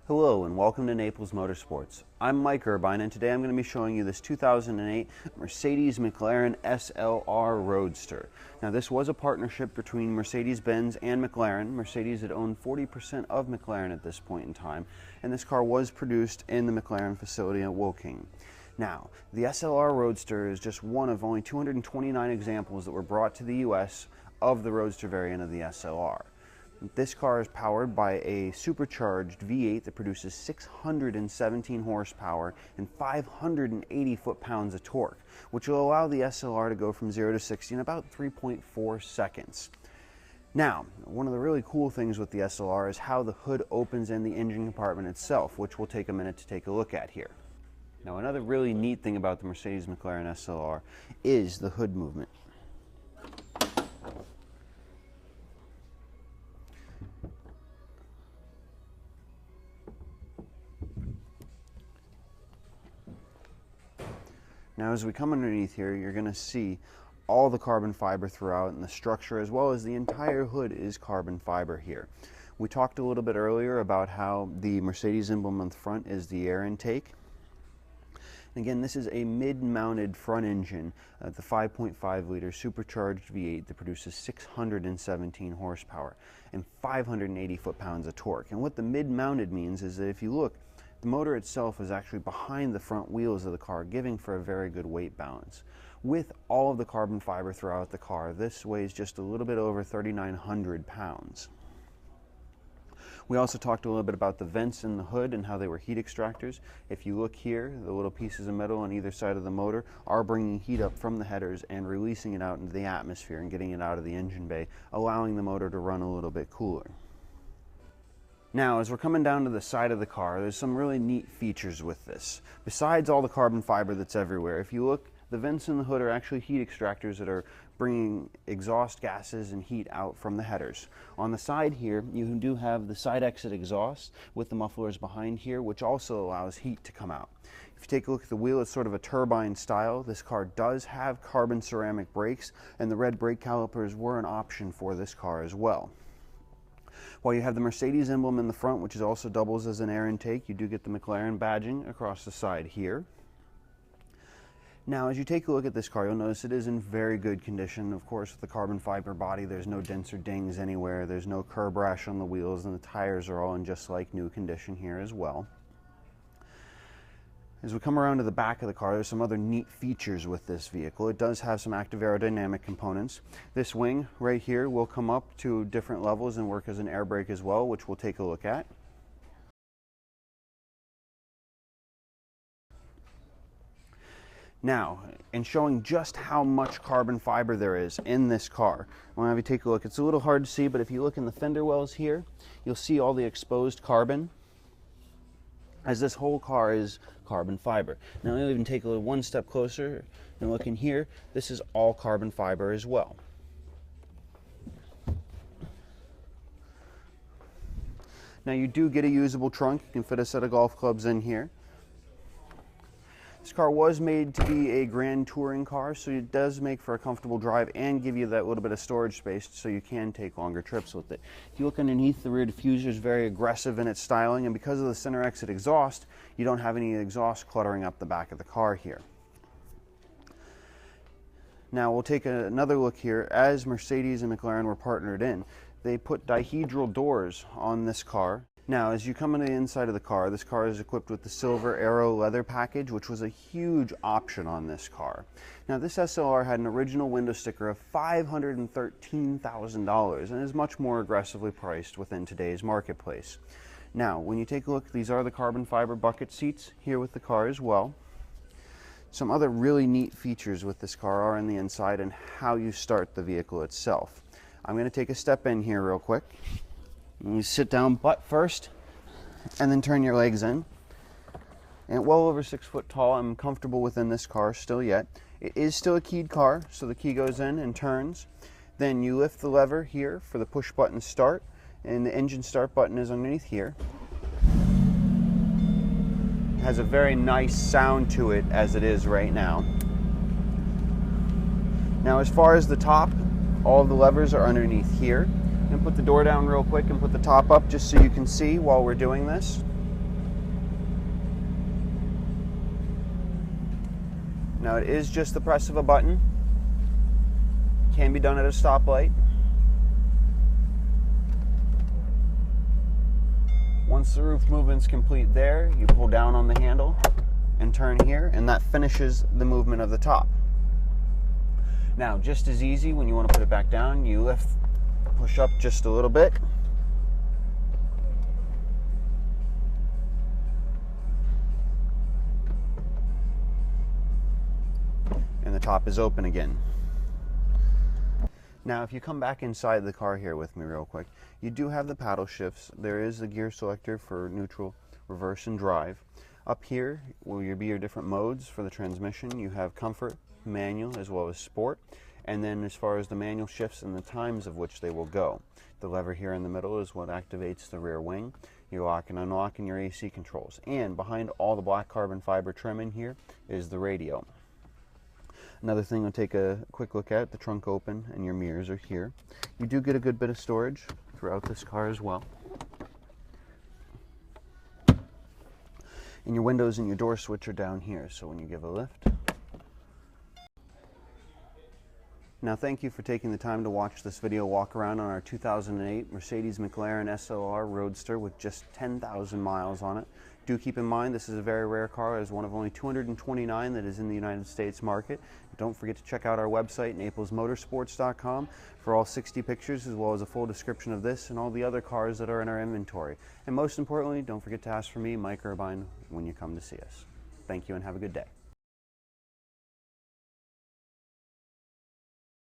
Hello and welcome to Naples Motorsports. I'm Mike Irvine and today I'm going to be showing you this 2008 Mercedes-McLaren SLR Roadster. Now this was a partnership between Mercedes-Benz and McLaren. Mercedes had owned 40% of McLaren at this point in time, and this car was produced in the McLaren facility at Woking. Now, the SLR Roadster is just one of only 229 examples that were brought to the US of the Roadster variant of the SLR. This car is powered by a supercharged V8 that produces 617 horsepower and 580 foot-pounds of torque, which will allow the SLR to go from 0 to 60 in about 3.4 seconds. Now, one of the really cool things with the SLR is how the hood opens in the engine compartment itself, which we'll take a minute to take a look at here. Now, another really neat thing about the Mercedes-McLaren SLR is the hood movement. Now as we come underneath here, you're going to see all the carbon fiber throughout, and the structure as well as the entire hood is carbon fiber here. We talked a little bit earlier about how the Mercedes emblem on the front is the air intake. And again, this is a mid-mounted front engine, the 5.5 liter supercharged V8 that produces 617 horsepower and 580 foot-pounds of torque. And what the mid-mounted means is that if you look, the motor itself is actually behind the front wheels of the car, giving for a very good weight balance. With all of the carbon fiber throughout the car, this weighs just a little bit over 3,900 pounds. We also talked a little bit about the vents in the hood and how they were heat extractors. If you look here, the little pieces of metal on either side of the motor are bringing heat up from the headers and releasing it out into the atmosphere and getting it out of the engine bay, allowing the motor to run a little bit cooler. Now, as we're coming down to the side of the car, there's some really neat features with this. Besides all the carbon fiber that's everywhere, if you look, the vents in the hood are actually heat extractors that are bringing exhaust gases and heat out from the headers. On the side here, you do have the side exit exhaust with the mufflers behind here, which also allows heat to come out. If you take a look at the wheel, it's sort of a turbine style. This car does have carbon ceramic brakes, and the red brake calipers were an option for this car as well. While you have the Mercedes emblem in the front, which also doubles as an air intake, you do get the McLaren badging across the side here. Now, as you take a look at this car, you'll notice it is in very good condition. Of course, with the carbon fiber body, there's no dents or dings anywhere. There's no curb rash on the wheels, and the tires are all in just like new condition here as well. As we come around to the back of the car, there's some other neat features with this vehicle. It does have some active aerodynamic components. This wing right here will come up to different levels and work as an air brake as well, which we'll take a look at. Now, in showing just how much carbon fiber there is in this car, I want to have you take a look. It's a little hard to see, but if you look in the fender wells here, you'll see all the exposed carbon, as this whole car is carbon fiber. Now, I'll even take a little one step closer and look in here. This is all carbon fiber as well. Now, you do get a usable trunk. You can fit a set of golf clubs in here. This car was made to be a grand touring car, so it does make for a comfortable drive and give you that little bit of storage space so you can take longer trips with it. If you look underneath, the rear diffuser is very aggressive in its styling, and because of the center exit exhaust, you don't have any exhaust cluttering up the back of the car here. Now we'll take another look here. As Mercedes and McLaren were partnered in, they put dihedral doors on this car. Now, as you come into the inside of the car, this car is equipped with the silver aero leather package, which was a huge option on this car. Now, this SLR had an original window sticker of $513,000 and is much more aggressively priced within today's marketplace. Now, when you take a look, these are the carbon fiber bucket seats here with the car as well. Some other really neat features with this car are in the inside and how you start the vehicle itself. I'm going to take a step in here real quick. You sit down butt first and then turn your legs in. And well over 6 foot tall, I'm comfortable within this car still yet. It is still a keyed car, so the key goes in and turns. Then you lift the lever here for the push button start, and the engine start button is underneath here. It has a very nice sound to it as it is right now. Now, as far as the top, all of the levers are underneath here. I'm going to put the door down real quick and put the top up just so you can see while we're doing this. Now it is just the press of a button. Can be done at a stoplight. Once the roof movement's complete there, you pull down on the handle and turn here, and that finishes the movement of the top. Now, just as easy, when you want to put it back down, you lift, push up just a little bit. And the top is open again. Now, if you come back inside the car here with me real quick, you do have the paddle shifts. There is the gear selector for neutral, reverse, and drive. Up here will be your different modes for the transmission. You have comfort, manual, as well as sport. And then as far as the manual shifts and the times of which they will go. The lever here in the middle is what activates the rear wing. You lock and unlock in your AC controls. And behind all the black carbon fiber trim in here is the radio. Another thing we'll take a quick look at, the trunk open and your mirrors are here. You do get a good bit of storage throughout this car as well. And your windows and your door switch are down here, so when you give a lift. Now, thank you for taking the time to watch this video walk around on our 2008 Mercedes-McLaren SLR Roadster with just 10,000 miles on it. Do keep in mind this is a very rare car. It is one of only 229 that is in the United States market. Don't forget to check out our website, naplesmotorsports.com, for all 60 pictures as well as a full description of this and all the other cars that are in our inventory. And most importantly, don't forget to ask for me, Mike Irvine, when you come to see us. Thank you and have a good day.